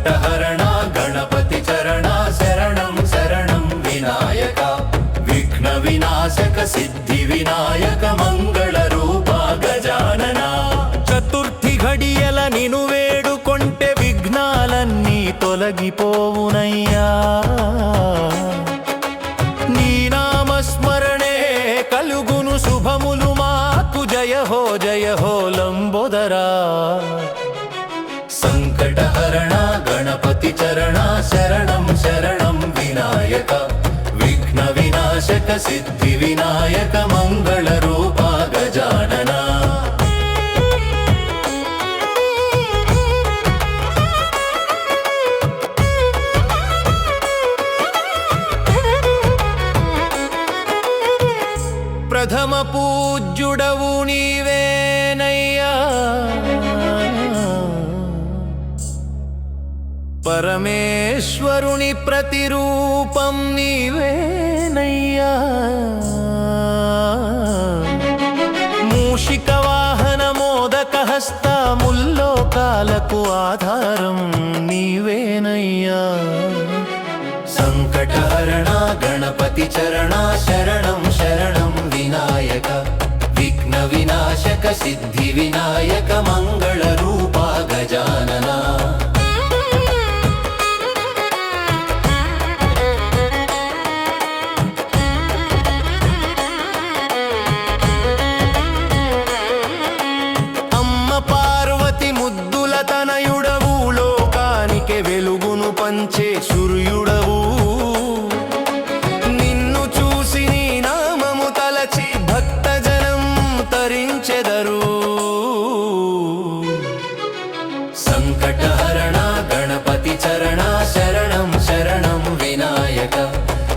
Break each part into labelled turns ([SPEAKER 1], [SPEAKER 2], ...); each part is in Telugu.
[SPEAKER 1] ಸಂಕಟಹರಣ ಗಣಪತಿ ಚರಣ ಶರಣಂ ಶರಣಂ ವಿನಾಯಕ ವಿಘ್ನ ವಿನಾಶಕ ಸಿದ್ಧಿ ವಿನಾಯಕ ಮಂಗಳ ರೂಪ ಗಜಾನನ చతుర్థి ఘడియల నిను వేడుకొంటే విఘ్నాలన్నీ తొలగిపోవునయ్యా నీ నామస్మరణే కలుగును శుభములు మాకు జయ హో లంబోదరా సంకటహరణ గణపతి చరణ శరణం శరణం వినాయక విఘ్న వినాశక సిద్ధి వినాయక మంగళ రూప గజానన ప్రథమ పూజ్యుడవు నీవేనయ్యా పరమేశ్వరుని ప్రతిరూపం నీవేనయ్యా మూషిక వాహన మోదక హస్త ముల్లోకాలకు ఆధారం నీవేనయ్యా సంకటహరణ గణపతి చరణ శరణం శరణం వినాయక విఘ్న వినాశక సిద్ధి వినాయక మంగళ రూప గజానన అమ్మ పార్వతి ముద్దుల తనయుడవు లోకానికి వెలుగును పంచే సూర్యుడవు సంకటహరణ గణపతి చరణ శరణం శరణం వినాయక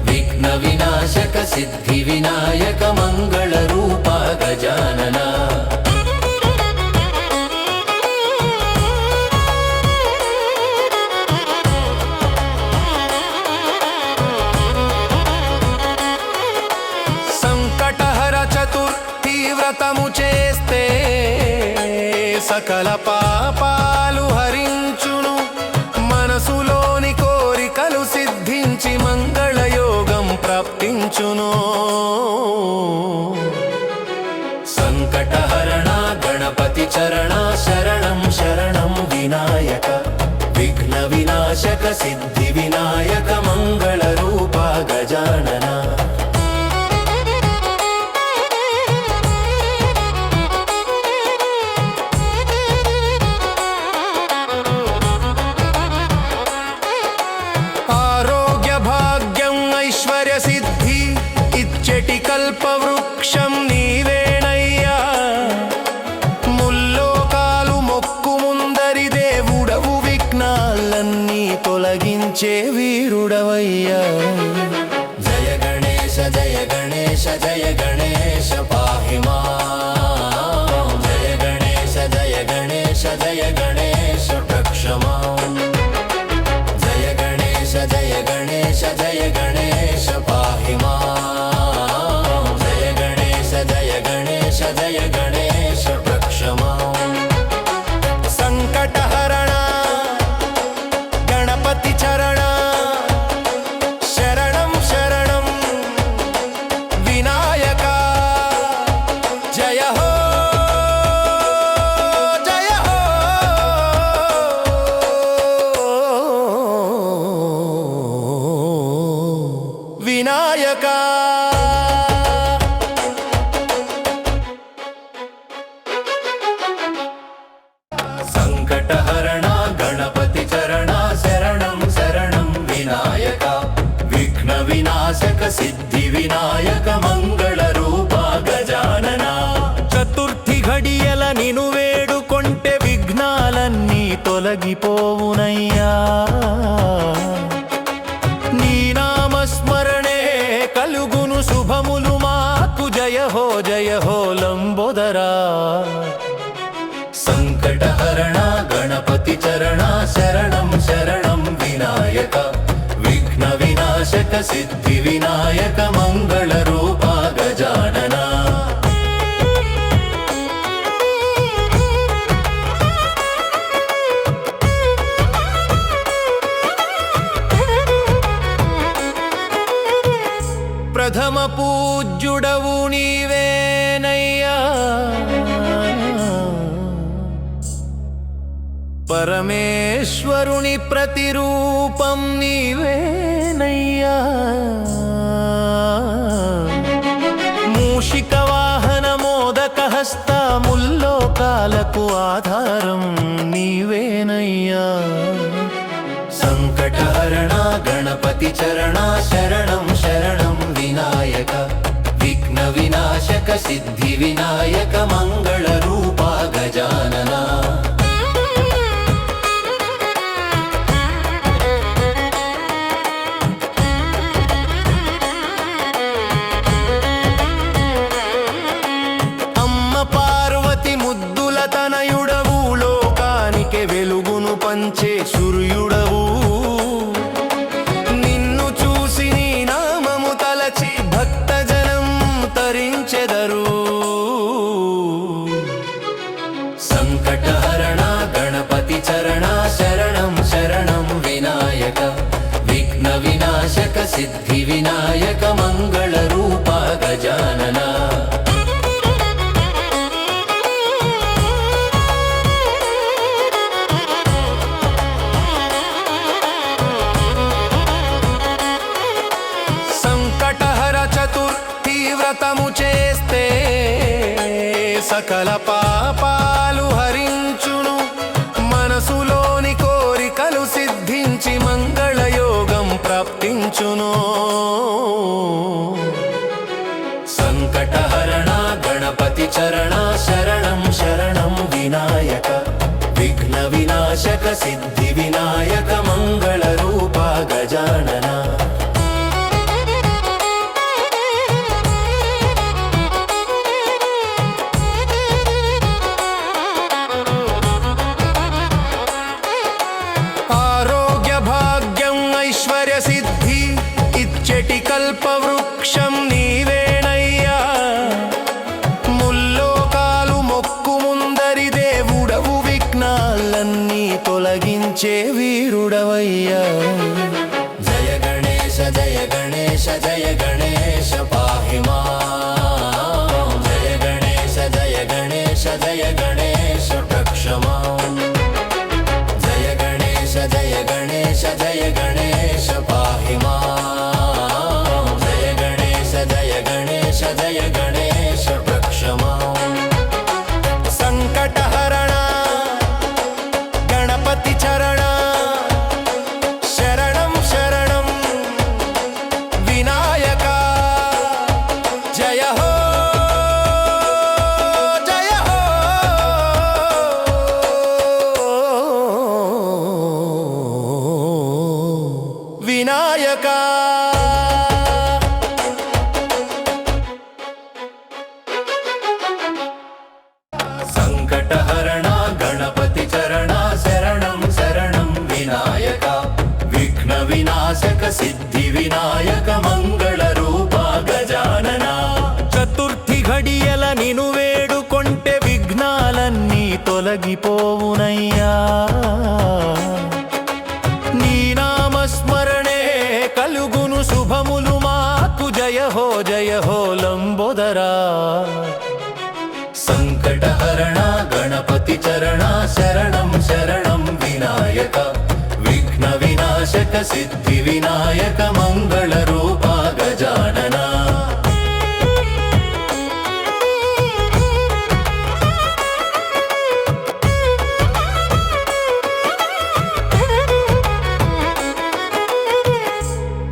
[SPEAKER 1] విఘ్న వినాశక సిద్ధి వినాయక మంగళ రూప గజానన సంకటహర చతుర్థి వ్రతము చేస్తే సకల పాపాలు హరించును మనసులోని కోరికలు సిద్ధించి మంగళయోగం ప్రాప్తించును సంకటహరణ గణపతి చరణ శరణం శరణం వినాయక విఘ్న వినాశక సిద్ధి వినాయక మంగళ రూప గజానన సిద్ధి ఇచ్చటి కల్పవృక్షం నీవేనయ్యా ముల్లోకాలు మొక్కు ముందరి దేవుడవు విఘ్నాలన్నీ తొలగించే వీరుడవయ్యా జయ గణేశ జయ గణేశ జయ గణేశ పాహి మాం జయ గణేశ జయ గణేశ జయ గణేశ రక్షమాం జయ గణేశ జయ గణేశ జయ గణేశ పాహి మాం జయ గణేశ జయ గణేశ జయ గణేశ రక్షమాం సంకటహరణ గణపతి చరణ శరణం శరణం వినాయక జయ హో వినాయక సంకటహరణ గణపతి చరణ శరణం శరణం వినాయక విఘ్న వినాశక సిద్ధి వినాయక మంగళ రూప గజానన చతుర్థి ఘడియల నిను వేడుకొంటే విఘ్నాలన్నీ తొలగిపోవునయ్యా నీ నామస్మరణే కలుగును శుభములు మాకు జయ హో లంబోదరా సంకటహరణ గణపతి చరణ శరణం శరణం వినాయక విఘ్న వినాశక సిద్ధి వినాయక మంగళ రూప గజానన ప్రథమ పూజ్యుడవు నీవేనయ్యా పరమేశ్వరుని ప్రతిరూపం నీవేనయ్యా మూషిక వాహన మోదక హస్త ముల్లోకాలకు ఆధారం నీవేనయ్యా సంకటహరణ గణపతి చరణ శరణం శరణం వినాయక విఘ్న వినాశక సిద్ధి వినాయక మంగళ రూప గజానన అమ్మ పార్వతి ముద్దుల తనయుడవు లోకానికి వెలుగును పంచే సూర్యుడవు నిన్ను చూసి నీ నామము తలచి భక్తజనం తరించెదరు సంకటహరణ గణపతి చరణ శరణం శరణం వినాయక విఘ్న వినాశక సిద్ధి వినాయక మంగళ రూప గజానన వ్రతము చేస్తే సకల పాపాలు హరించును మనసులోని కోరికలు సిద్ధించి మంగళయోగం ప్రాప్తించును సంకటహరణ గణపతి చరణ శరణం శరణం వినాయక విఘ్న వినాశక సిద్ధి వినాయక మంగళ రూప గజానన సిద్ధి ఇచ్చటి కల్పవృక్షం నీవేనయ్యా ముల్లోకాలు మొక్కు ముందరి దేవుడవు విఘ్నాలన్నీ తొలగించే వీరుడవయ్యా జయ గణేశ జయ గణేశ జయ గణేశ పాహి మాం జయ గణేశ జయ గణేశ జయ గణేశ రక్ష మాం జయ గణేశ జయ గణేశ జయ గణేశ పాహి మాం జయ గణేశ జయ గణేశ జయ గణేశ రక్ష మాం సంకటహరణ గణపతి చరణ శరణం శరణం వినాయక జయ హో జయ హో వినాయక సంకటహరణ గణపతి చరణ శరణం శరణం వినాయక విఘ్న వినాశక సిద్ధి వినాయక మంగళ రూప గజానన చతుర్థి ఘడియల నిను వేడుకొంటే విఘ్నాలన్నీ తొలగిపోవునయ్యా నీ నామస్మరణే కలుగును శుభములు మాకు జయ హో లంబోదరా సంకటహరణ గణపతి చరణ శరణం శరణం వినాయక విఘ్న వినాశక సిద్ధి వినాయక మంగళ రూప గజానన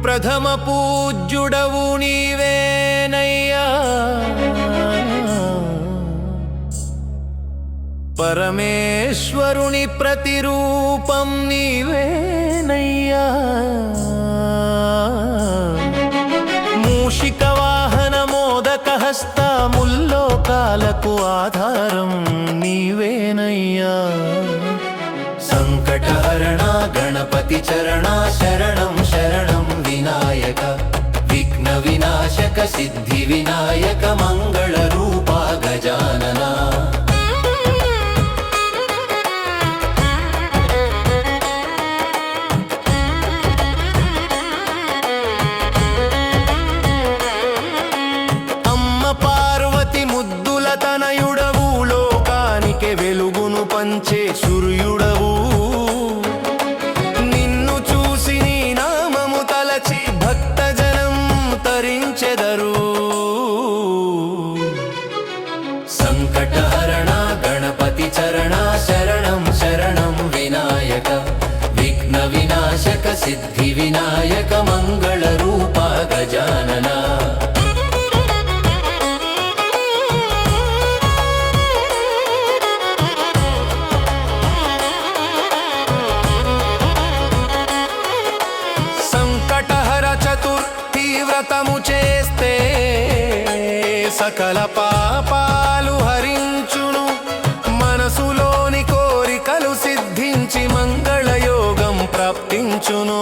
[SPEAKER 1] ప్రథమ పూజ్యుడవు నీవేనయ్యా పరమేశ్వరుని ప్రతిరూపం నీవేనయ్యా మూషిక వాహన మోదక హస్త ముల్లోకాలకు ఆధారం నీవేనయ్యా సంకటహరణ గణపతి చరణ శరణం శరణం వినాయక విఘ్న వినాశక సిద్ధి వినాయక మంగళ రూప గజానన విఘ్న వినాశక సిద్ధి వినాయక మంగళ రూప గజానన
[SPEAKER 2] వ్రతము చేస్తే సకల పాపాలు హరించును మనసులోని కోరికలు సిద్ధించి మంగళయోగం ప్రాప్తించును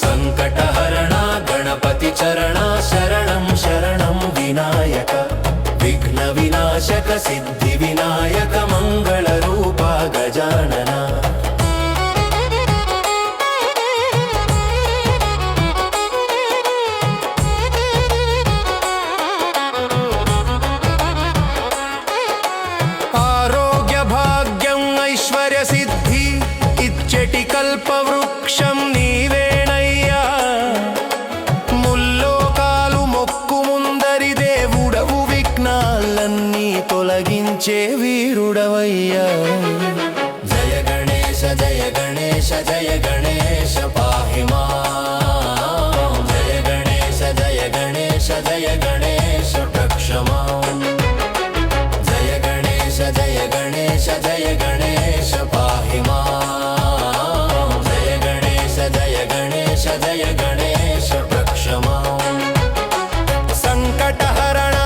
[SPEAKER 1] సంకటహరణ గణపతి చరణ శరణం శరణం వినాయక విఘ్న వినాశక సిద్ధి వినాయక మంగళ రూప గజానన
[SPEAKER 2] సిద్ధి ఇచ్చటి కల్పవృక్షం నీవేనయ్యా ముల్లోకాలు మొక్కు ముందరి దేవుడవు విఘ్నాలన్నీ తొలగించే వీరుడవయ్యా
[SPEAKER 1] జయ గణేశ జయ గణేశ జయ గణేశ పాహి మాం జయ గణేశ జయ గణేశ జయ గణేశ రక్ష మాం జయ గణేశ జయ గణేశ జయ గణేశ పాహి మాం జయ గణేశ జయ గణేశ జయ గణేశ రక్ష మాం
[SPEAKER 2] సంకటహరణ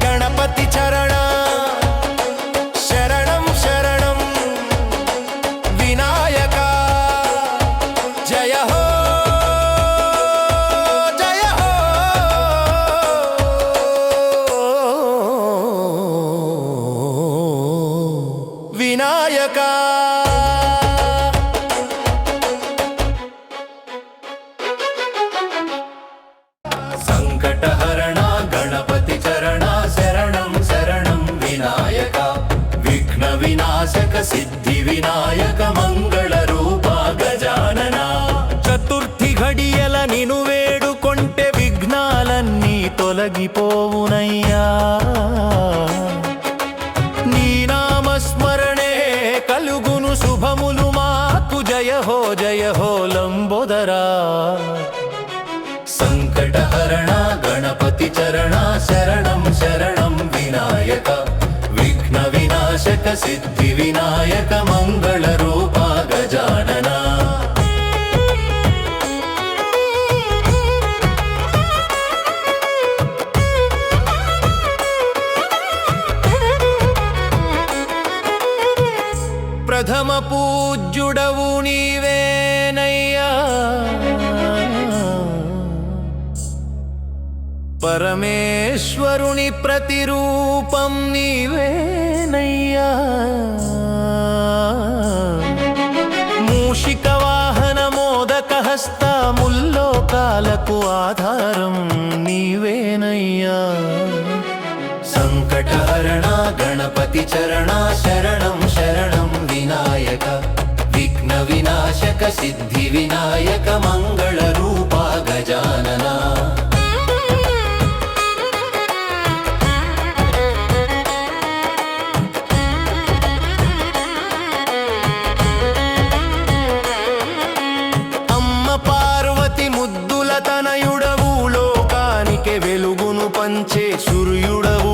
[SPEAKER 2] గణపతి చరణ శరణం శరణం వినాయక జయ హో జయ హో వినాయక
[SPEAKER 1] సంకటహరణ గణపతి చరణ శరణం శరణం వినాయక విఘ్న వినాశక సిద్ధి వినాయక మంగళ రూప గజానన
[SPEAKER 2] చతుర్థి ఘడియల నిను వేడుకొంటే విఘ్నాలన్నీ తొలగిపోవునయ్యా నీ నామస్మరణే కలుగును శుభములు మాకు జయ హో లంబోదరా
[SPEAKER 1] సంకటహరణ గణపతి చరణ శరణం శరణం వినాయక విఘ్న వినాశక సిద్ధి వినాయక మంగళ రూప గజానన
[SPEAKER 2] ప్రథమ పూజ్యుడవు నీవేనయ్యా పరమేశ్వరుని ప్రతిరూపం నీవేనయ్యా మూషిక వాహన మోదక హస్త ముల్లోకాలకు ఆధారం నీవేనయ్యా
[SPEAKER 1] సంకటహరణ గణపతి చరణ శరణం శరణం వినాయక విఘ్న వినాశక సిద్ధి వినాయక మంగళ రూప గజానన
[SPEAKER 2] తనయుడవు లోకానికి వెలుగును పంచే సూర్యుడవు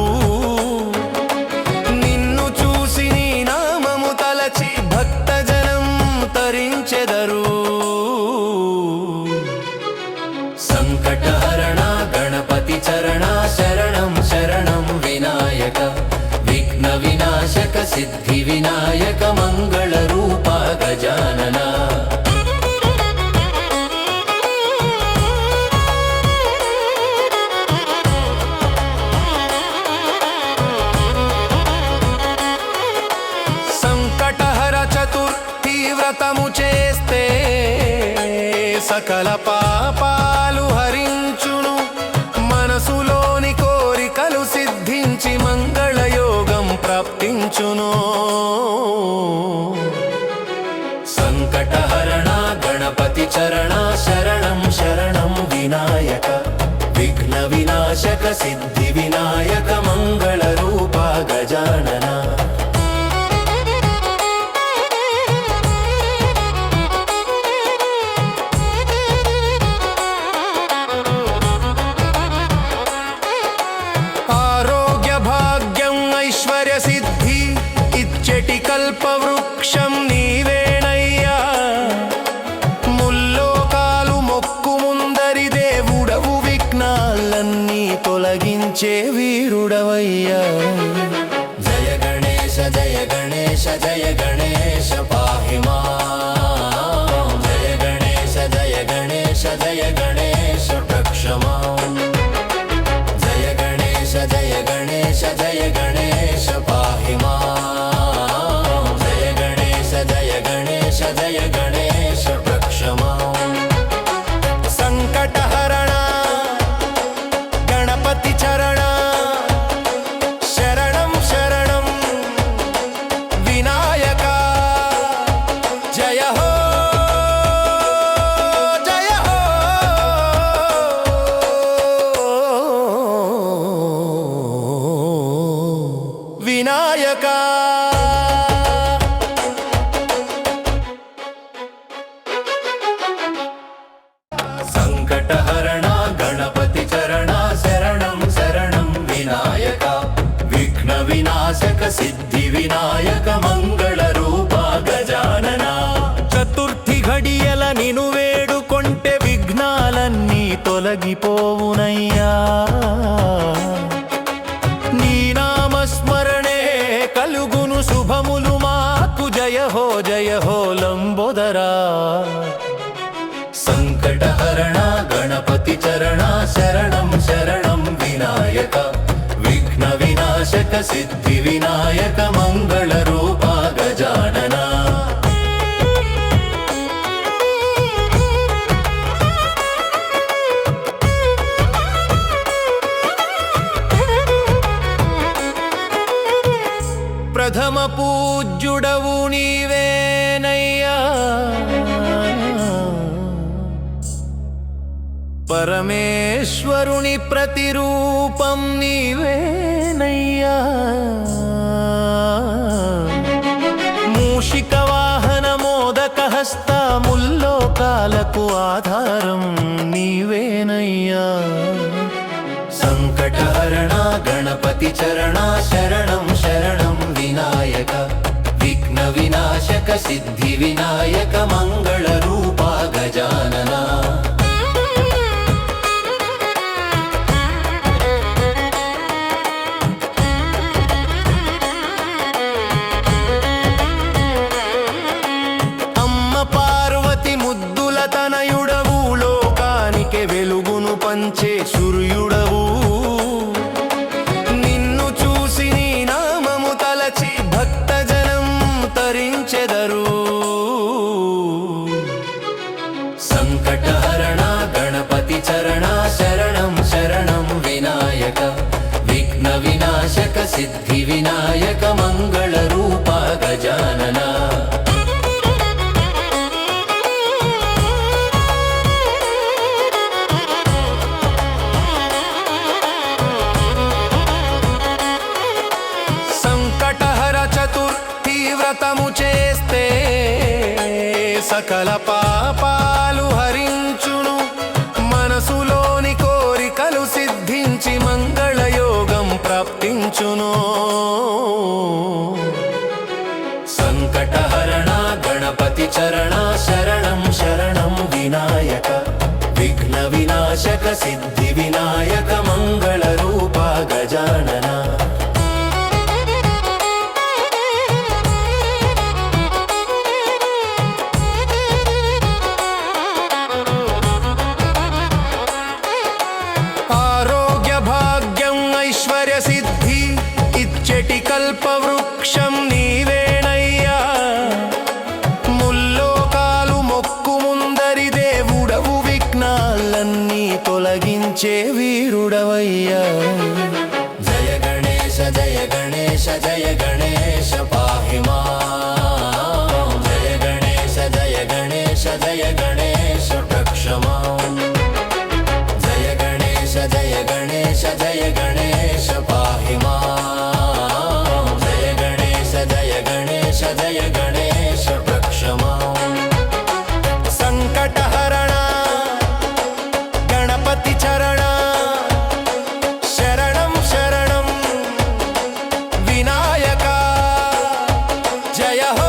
[SPEAKER 2] నిన్ను చూసి నీ నామము తలచి భక్తజనం తరించెదరు
[SPEAKER 1] సంకటహరణ గణపతి చరణ శరణం శరణం వినాయక విఘ్న వినాశక సిద్ధి వినాయక మంగళ రూప గజానన
[SPEAKER 2] వ్రతము చేస్తే సకల పాపాలు హరించును మనసులోని కోరికలు సిద్ధించి మంగళయోగం ప్రాప్తించును
[SPEAKER 1] సంకటహరణ గణపతి చరణ శరణం శరణం వినాయక విఘ్న వినాశక సిద్ధి వినాయక మంగళ రూప గజానన
[SPEAKER 2] కల్పవృక్షం నీవేనయ్యా ముల్లోకాలు మొక్కు ముందరి దేవుడవు విఘ్నాలన్నీ తొలగించే వీరుడవయ్యా
[SPEAKER 1] జయ గణేశ జయ గణేశ జయ గణేశ పాహి మాం జయ గణేశ జయ గణేశ జయ గణేశ రక్ష మాం జయ గణేశ జయ గణేశ జయ గణేశ పాహి మాం జయ గణేశ జయ గణేశ జయ గణేశ రక్ష మాం
[SPEAKER 2] సంకటహరణ గణపతి చరణ శరణం శరణం వినాయక జయ హో జయ హో వినాయక
[SPEAKER 1] సంకటహరణ గణపతి చరణ శరణం శరణం వినాయక విఘ్న వినాశక సిద్ధి వినాయక మంగళ రూప గజానన
[SPEAKER 2] చతుర్థి ఘడియల నిను వేడుకొంటే విఘ్నాలన్నీ తొలగిపోవునయ్యా నీ నామస్మరణే కలుగును శుభములు మాకు జయ హో లంబోదరా
[SPEAKER 1] సంకటహరణ గణపతి చరణ శరణం శరణం వినాయక విఘ్న వినాశక సిద్ధి వినాయక మంగళ రూప గజానన
[SPEAKER 2] ప్రథమ పూజ్యుడవు నీవేనయ్యా పరమేశ్వరుని ప్రతిరూపం నీవేనయ్యా మూషిక వాహన మోదక హస్త ముల్లోకాలకు ఆధారం నీవేనయ్యా
[SPEAKER 1] సంకటహరణ గణపతి చరణ శరణం శరణం వినాయక విఘ్న వినాశక సిద్ధి వినాయక మంగళ రూప గజానన
[SPEAKER 2] అమ్మ పార్వతి ముద్దుల తనయుడవు లోకానికి వెలుగును పంచే సూర్యుడవు నిన్ను చూసి నీ నామము తలచి భక్తజనం తరించెదరు
[SPEAKER 1] సంకటహరణ గణపతి చరణ శరణం శరణం వినాయక విఘ్న వినాశక సిద్ధి వినాయక మంగళ రూప గజానన
[SPEAKER 2] సంకటహర చతుర్థి వ్రతము చేస్తే సకల పాపాలు హరించును మనసులోని కోరికలు సిద్ధించి మంగళయోగం ప్రాప్తించును
[SPEAKER 1] సంకటహరణ గణపతి చరణ శరణం శరణం వినాయక విఘ్న వినాశక సిద్ధి వినాయక మంగళ రూప గజానన
[SPEAKER 2] ఆరోగ్య భాగ్యం ఐశ్వర్య సిద్ధి ఇచ్చటి కల్పవృక్షం నీవేనయ్యా ముల్లోకాలు మొక్కు ముందరి దేవుడవు విఘ్నాలన్నీ తొలగించే వీరుడవయ్యా
[SPEAKER 1] జయ గణేశ జయ గణేశ జయ గణేశ పాహి మాం జయ గణేశ జయ గణేశ జయ గణేశ రక్ష మాం జయ గణేశ జయ గణేశ జయ గణేశ పాహి మాం జయ గణేశ జయ గణేశ జయ గణేశ రక్ష మాం
[SPEAKER 2] సంకటహరణ గణపతి చరణ శరణం శరణం వినాయక జయ హో